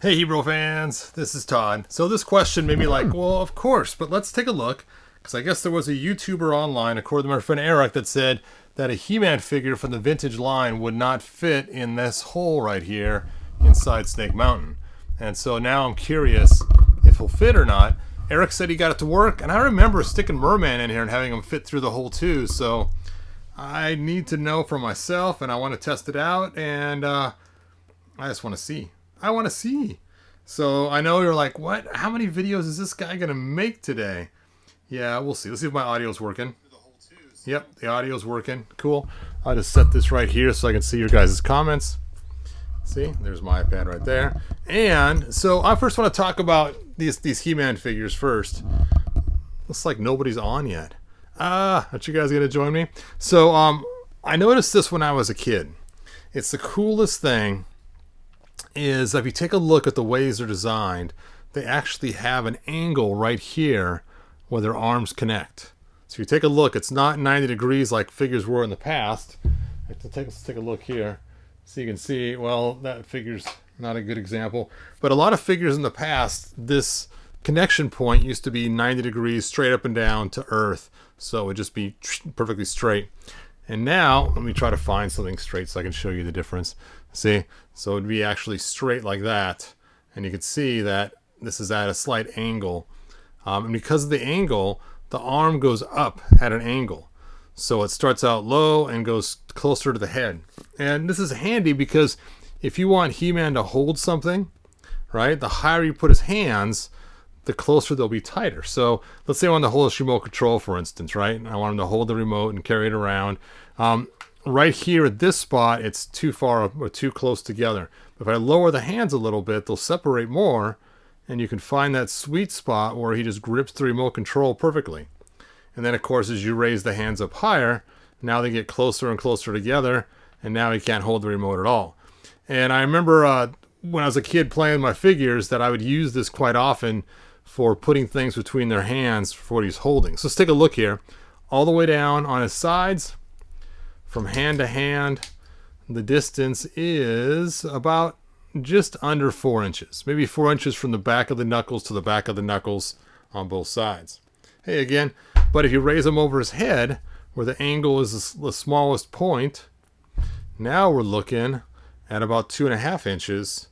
Hey Hebrew fans, this is Todd. So this question made me like, well, of course, but let's take a look. Because I guess there was a YouTuber online, according to my friend Eric, that said that a He-Man figure from the vintage line would not fit in this hole right here inside Snake Mountain. And so now I'm curious if he'll fit or not. Eric said he got it to work, and I remember sticking Merman in here and having him fit through the hole too. So I need to know for myself, and I want to test it out, and I just want to see. I want to see. So I know you're like, what? How many videos is this guy going to make today? Yeah, we'll see. Let's see if my audio's working. Yep, the audio's working. Cool. I'll just set this right here so I can see your guys' comments. See, there's my iPad right there. And so I first want to talk about these He-Man figures first. Looks like nobody's on yet. Aren't you guys going to join me? So I noticed this when I was a kid. It's the coolest thing. Is if you take a look at the ways they're designed, they actually have an angle right here where their arms connect. So you take a look, it's not 90 degrees like figures were in the past. Let's take a look here so you can see, well, that figure's not a good example. But a lot of figures in the past, this connection point used to be 90 degrees straight up and down to Earth. So it would just be perfectly straight. And now, let me try to find something straight so I can show you the difference. See? So it would be actually straight like that. And you can see that this is at a slight angle. And because of the angle, the arm goes up at an angle. So it starts out low and goes closer to the head. And this is handy because if you want He-Man to hold something, right, the higher you put his hands, the closer they'll be tighter. So let's say I want to hold this remote control, for instance, right? I want him to hold the remote and carry it around. Right here at this spot, it's too far or too close together. If I lower the hands a little bit, they'll separate more, and you can find that sweet spot where he just grips the remote control perfectly. And then, of course, as you raise the hands up higher, now they get closer and closer together, and now he can't hold the remote at all. And I remember when I was a kid playing with my figures that I would use this quite often for putting things between their hands for what he's holding. So let's take a look here. All the way down on his sides, from hand to hand, the distance is about just under 4 inches. Maybe 4 inches from the back of the knuckles to the back of the knuckles on both sides. Hey, again, but if you raise him over his head, where the angle is the smallest point, now we're looking at about 2.5 inches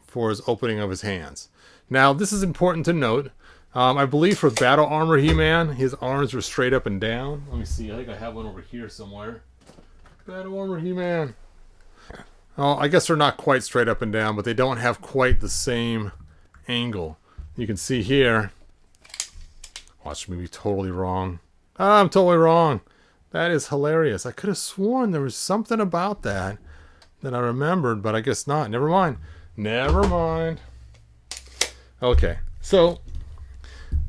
for his opening of his hands. Now, this is important to note. I believe for Battle Armor He-Man, his arms were straight up and down. Let me see. I think I have one over here somewhere. Battle Armor He-Man. Oh, I guess they're not quite straight up and down, but they don't have quite the same angle. You can see here. Watch me be totally wrong. I'm totally wrong. That is hilarious. I could have sworn there was something about that I remembered, but I guess not. Never mind. Never mind. Okay, so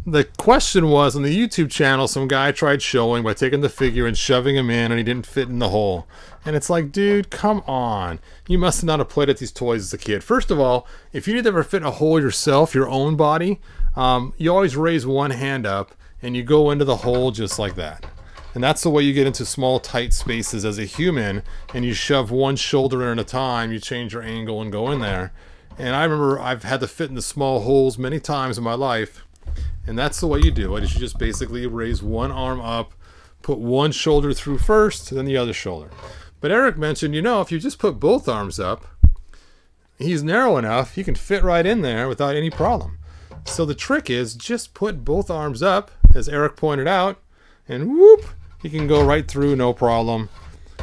the question was on the YouTube channel, some guy tried showing by taking the figure and shoving him in, and he didn't fit in the hole. And it's like, dude, come on. You must not have played at these toys as a kid. First of all, if you did ever fit in a hole yourself, your own body, you always raise one hand up and you go into the hole just like that. And that's the way you get into small, tight spaces as a human, and you shove one shoulder in at a time, you change your angle and go in there. And I remember I've had to fit in the small holes many times in my life. And that's the way you do it, is you just basically raise one arm up, put one shoulder through first, then the other shoulder. But Eric mentioned, if you just put both arms up, he's narrow enough, he can fit right in there without any problem. So the trick is just put both arms up, as Eric pointed out, and whoop, he can go right through, no problem.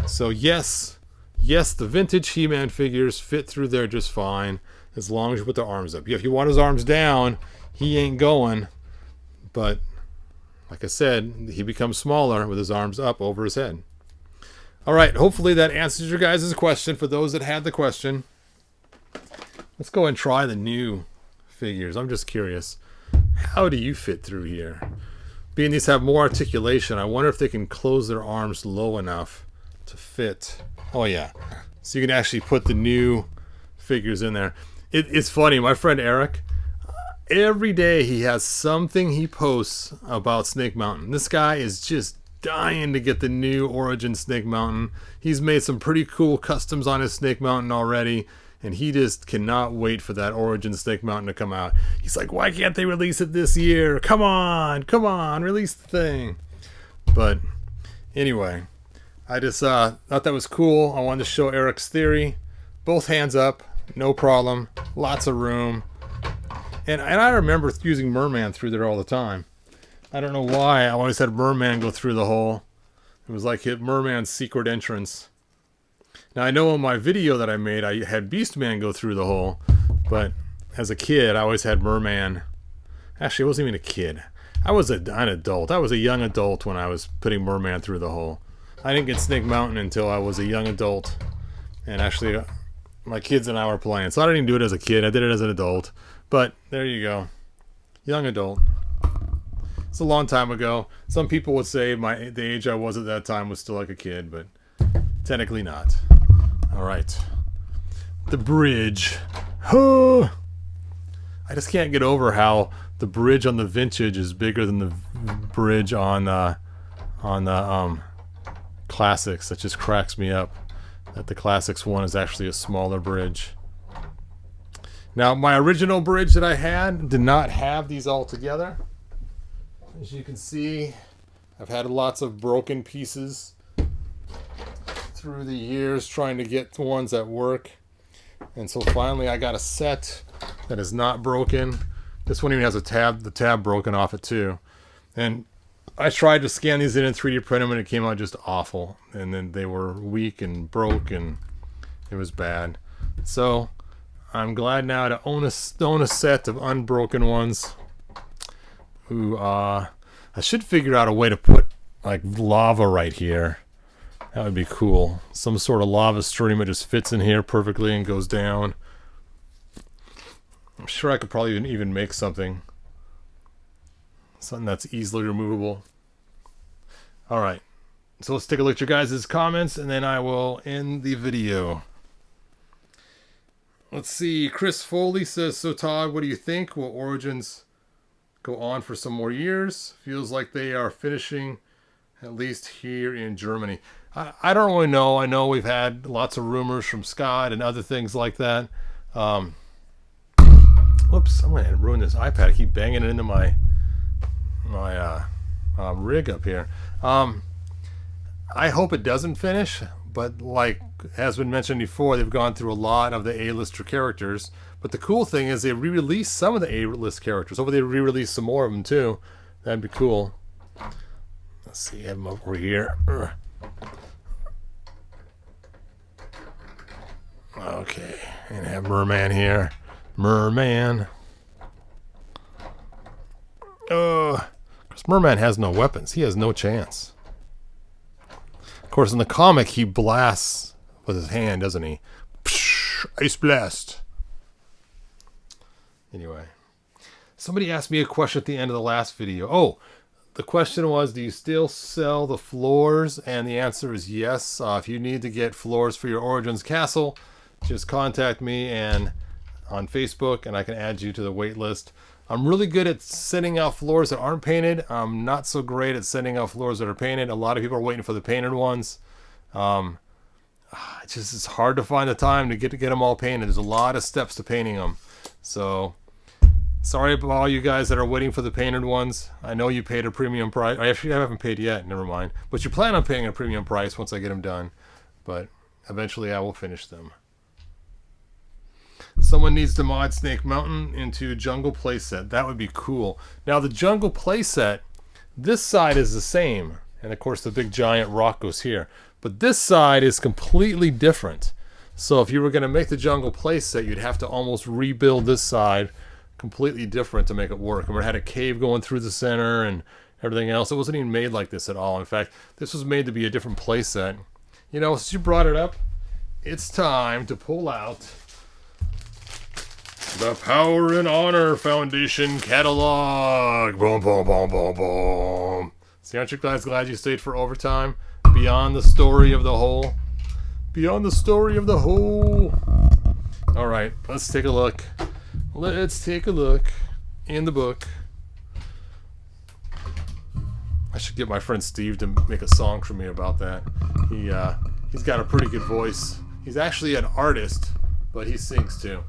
So yes, the vintage He-Man figures fit through there just fine, as long as you put the arms up. If you want his arms down, he ain't going. But like I said, he becomes smaller with his arms up over his head. All right, hopefully that answers your guys' question for those that had the question. Let's go and try the new figures. I'm just curious. How do you fit through here? Being these have more articulation, I wonder if they can close their arms low enough to fit. Oh yeah. So you can actually put the new figures in there. It's funny, my friend Eric, every day he has something he posts about Snake Mountain. This guy is just dying to get the new Origin Snake Mountain. He's made some pretty cool customs on his Snake Mountain already. and he just cannot wait for that Origin Snake Mountain to come out. He's like, why can't they release it this year? Come on, release the thing. But anyway, I just thought that was cool. I wanted to show Eric's theory. Both hands up, no problem, lots of room. And I remember using Merman through there all the time. I don't know why I always had Merman go through the hole. It was like Merman's secret entrance. Now I know in my video that I made, I had Beastman go through the hole, but as a kid, I always had Merman. Actually, I wasn't even a kid. I was an adult. I was a young adult when I was putting Merman through the hole. I didn't get Snake Mountain until I was a young adult, and actually, my kids and I were playing. So I didn't do it as a kid. I did it as an adult. But there you go, young adult. It's a long time ago. Some people would say the age I was at that time was still like a kid, but technically not. All right, the bridge. I just can't get over how the bridge on the Vintage is bigger than the bridge on the Classics. That just cracks me up. That the Classics one is actually a smaller bridge. Now, my original bridge that I had did not have these all together. As you can see, I've had lots of broken pieces through the years trying to get the ones that work. And so finally I got a set that is not broken. This one even has the tab broken off it too. And I tried to scan these in 3D print them and it came out just awful. And then they were weak and broke and it was bad. So I'm glad now to own a set of unbroken ones. Ooh, I should figure out a way to put like lava right here. That would be cool. Some sort of lava stream that just fits in here perfectly and goes down. I'm sure I could probably even make something that's easily removable. All right, so let's take a look at your guys' comments and then I will end the video. Let's see, Chris Foley says, so Todd, what do you think? Will Origins go on for some more years? Feels like they are finishing, at least here in Germany. I don't really know. I know we've had lots of rumors from Scott and other things like that. Whoops, I'm going to ruin this iPad. I keep banging it into my rig up here. I hope it doesn't finish, but like has been mentioned before, they've gone through a lot of the A-lister characters. But the cool thing is they re-released some of the A-list characters. Hopefully they re-release some more of them too. That'd be cool. Let's see, have them over here. Okay, and have Merman here. Merman. Because Merman has no weapons. He has no chance. Of course, in the comic, he blasts with his hand, doesn't he? Psh, ice blast. Anyway, somebody asked me a question at the end of the last video. Oh, the question was, do you still sell the floors? And the answer is yes. If you need to get floors for your Origins Castle, just contact me and on Facebook, and I can add you to the wait list. I'm really good at sending out floors that aren't painted. I'm not so great at sending out floors that are painted. A lot of people are waiting for the painted ones. It's hard to find the time to get them all painted. There's a lot of steps to painting them. So sorry about all you guys that are waiting for the painted ones. I know you paid a premium price. Actually, I haven't paid yet. Never mind. But you plan on paying a premium price once I get them done. But eventually I will finish them. Someone needs to mod Snake Mountain into Jungle Playset. That would be cool. Now the Jungle Playset, this side is the same. And of course the big giant rock goes here. But this side is completely different. So if you were going to make the Jungle Playset, you'd have to almost rebuild this side completely different to make it work. And it had a cave going through the center and everything else. It wasn't even made like this at all. In fact, this was made to be a different playset. You know, since you brought it up, it's time to pull out the Power and Honor Foundation catalog. Boom, boom, boom, boom, boom. See, aren't you guys glad you stayed for overtime? Beyond the story of the whole. Beyond the story of the whole. All right, let's take a look. Let's take a look in the book. I should get my friend Steve to make a song for me about that. He's got a pretty good voice. He's actually an artist but he sinks too.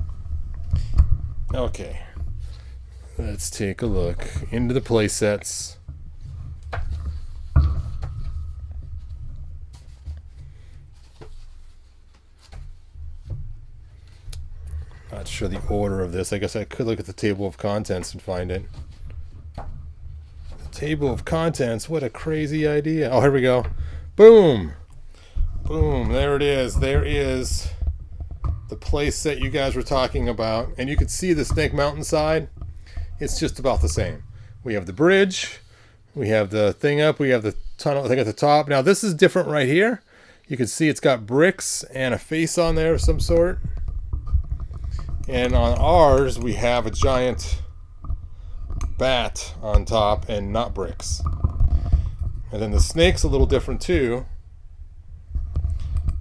Okay, let's take a look into the play sets. Not sure the order of this. I guess I could look at the table of contents and find it. The table of contents, what a crazy idea. Oh, here we go. Boom! Boom, there it is. There is the place set you guys were talking about. And you can see the Snake Mountain side. It's just about the same. We have the bridge. We have the thing up. We have the tunnel thing at the top. Now, this is different right here. You can see it's got bricks and a face on there of some sort. And on ours, we have a giant bat on top and not bricks. And then the snake's a little different too.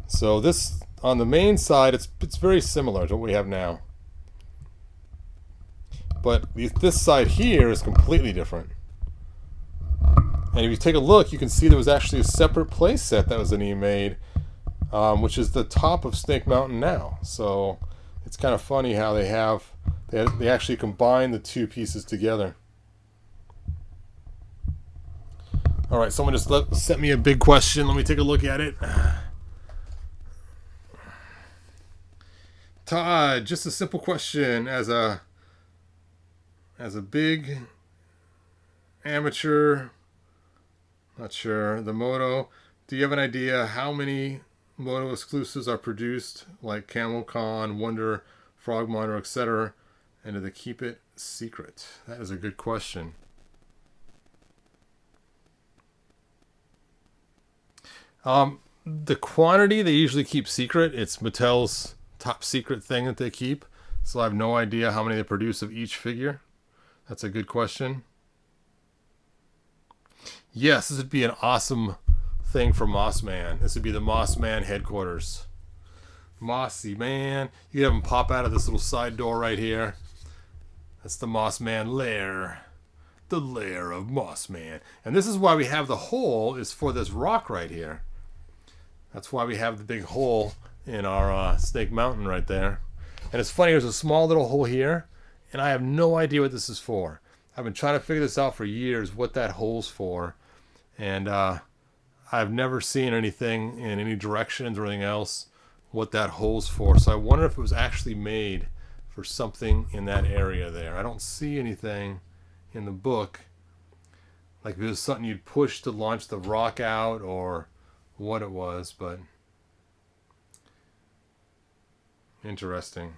So this, on the main side, it's very similar to what we have now. But this side here is completely different. And if you take a look, you can see there was actually a separate playset that was made, which is the top of Snake Mountain now. So it's kind of funny how they actually combine the two pieces together. All right, someone just sent me a big question. Let me take a look at it. Todd, just a simple question. As a big amateur, not sure, the Moto, do you have an idea how many Moto exclusives are produced, like Camel Con, Wonder, Frogmonitor, etc., and do they keep it secret? That is a good question. The quantity they usually keep secret. It's Mattel's top secret thing that they keep. So I have no idea how many they produce of each figure. That's a good question. Yes, this would be an awesome thing for Mossman. This would be the Mossman headquarters. Mossy Man. You can have him pop out of this little side door right here. That's the Mossman lair. The lair of Mossman. And this is why we have the hole, is for this rock right here. That's why we have the big hole in our Snake Mountain right there. And it's funny, there's a small little hole here, and I have no idea what this is for. I've been trying to figure this out for years, what that hole's for. And I've never seen anything in any directions or anything else what that hole's for. So I wonder if it was actually made for something in that area there. I don't see anything in the book, like if it was something you'd push to launch the rock out or what it was, but interesting.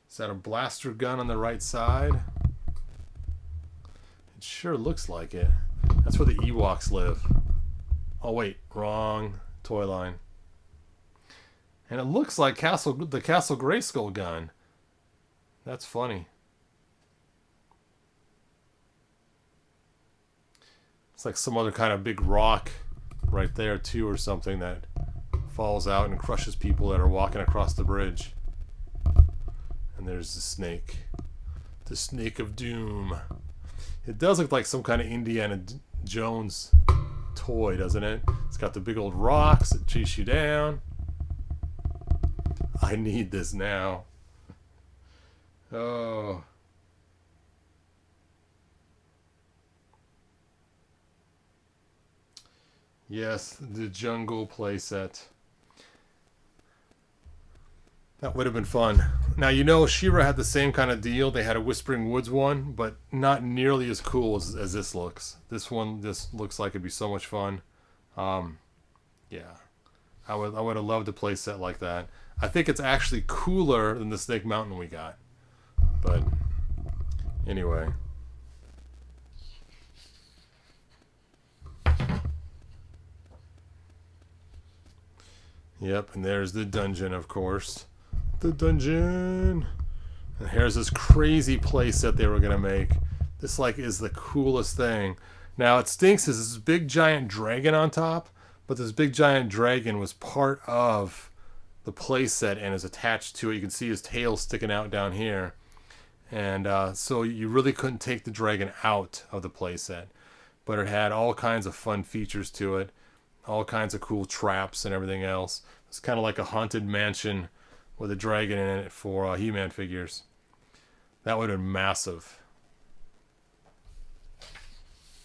Is that a blaster gun on the right side? It sure looks like it. That's where the Ewoks live. Oh wait, wrong toy line. And it looks like the Castle Grayskull gun. That's funny. It's like some other kind of big rock right there too, or something that falls out and crushes people that are walking across the bridge. And there's the snake. The Snake of Doom. It does look like some kind of Indiana Jones toy, doesn't it? It's got the big old rocks that chase you down. I need this now. Oh. Yes, the jungle playset. That would have been fun. Now, you know, She-Ra had the same kind of deal. They had a Whispering Woods one, but not nearly as cool as this looks. This one just looks like it'd be so much fun. Yeah. I would have loved a playset like that. I think it's actually cooler than the Snake Mountain we got. But anyway. Yep, and there's the dungeon, of course. The dungeon. And here's this crazy playset they were going to make. This, like, is the coolest thing. Now, it stinks is this big giant dragon on top, but this big giant dragon was part of the playset and is attached to it. You can see his tail sticking out down here. And so you really couldn't take the dragon out of the playset. But it had all kinds of fun features to it. All kinds of cool traps and everything else. It's kind of like a haunted mansion with a dragon in it for He-Man figures. That would have been massive.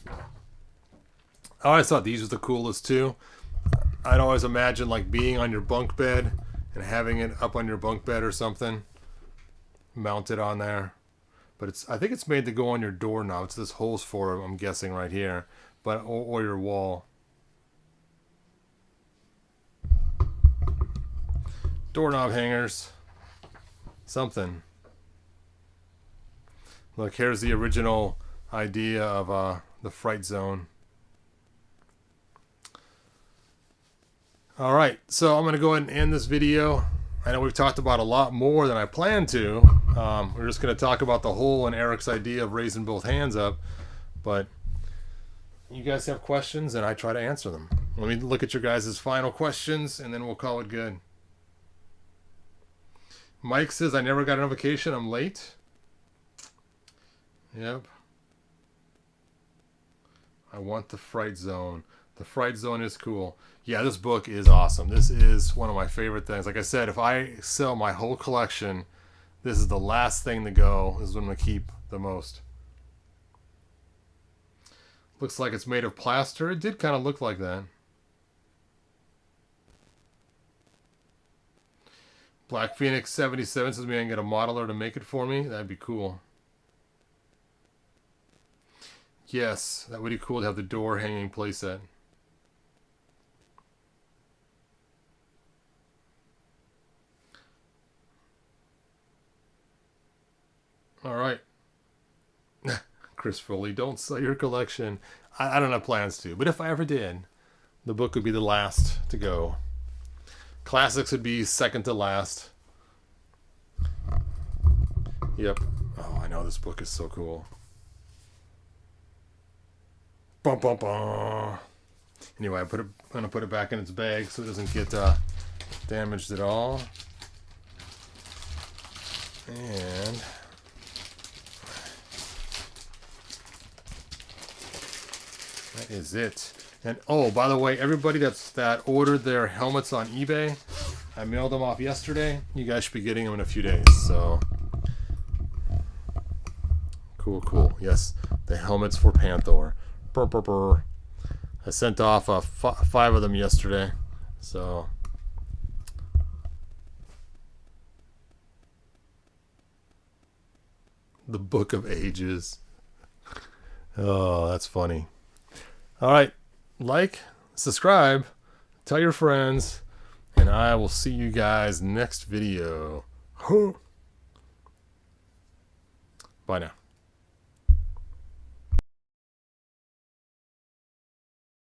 I always thought these were the coolest too. I'd always imagine like being on your bunk bed and having it up on your bunk bed or something, mounted on there. But I think it's made to go on your doorknob. It's this holes for it, I'm guessing right here, but or your wall. Doorknob hangers, something. Look, here's the original idea of the Fright Zone. All right, so I'm going to go ahead and end this video. I know we've talked about a lot more than I planned to. We're just going to talk about the hole and Eric's idea of raising both hands up. But you guys have questions, and I try to answer them. Let me look at your guys' final questions, and then we'll call it good. Mike says, I never got a notification. I'm late. Yep. I want the Fright Zone. The Fright Zone is cool. Yeah, this book is awesome. This is one of my favorite things. Like I said, if I sell my whole collection, this is the last thing to go. This is what I'm going to keep the most. Looks like it's made of plaster. It did kind of look like that. Black Phoenix 77 says maybe I can get a modeler to make it for me. That'd be cool. Yes, that would be cool to have the door hanging playset. All right. Chris Foley, don't sell your collection. I don't have plans to, but if I ever did, the book would be the last to go. Classics would be second to last. Yep. Oh, I know, this book is so cool. Bum, bum, bum. Anyway, I'm going to put it back in its bag so it doesn't get damaged at all. And that is it. And oh, by the way, everybody that ordered their helmets on eBay, I mailed them off yesterday. You guys should be getting them in a few days. So cool. Yes, the helmets for Panther. Burr, burr, burr. I sent off 5 of them yesterday. So the Book of Ages. Oh, that's funny. All right. Like, subscribe, tell your friends, and I will see you guys next video. Bye now.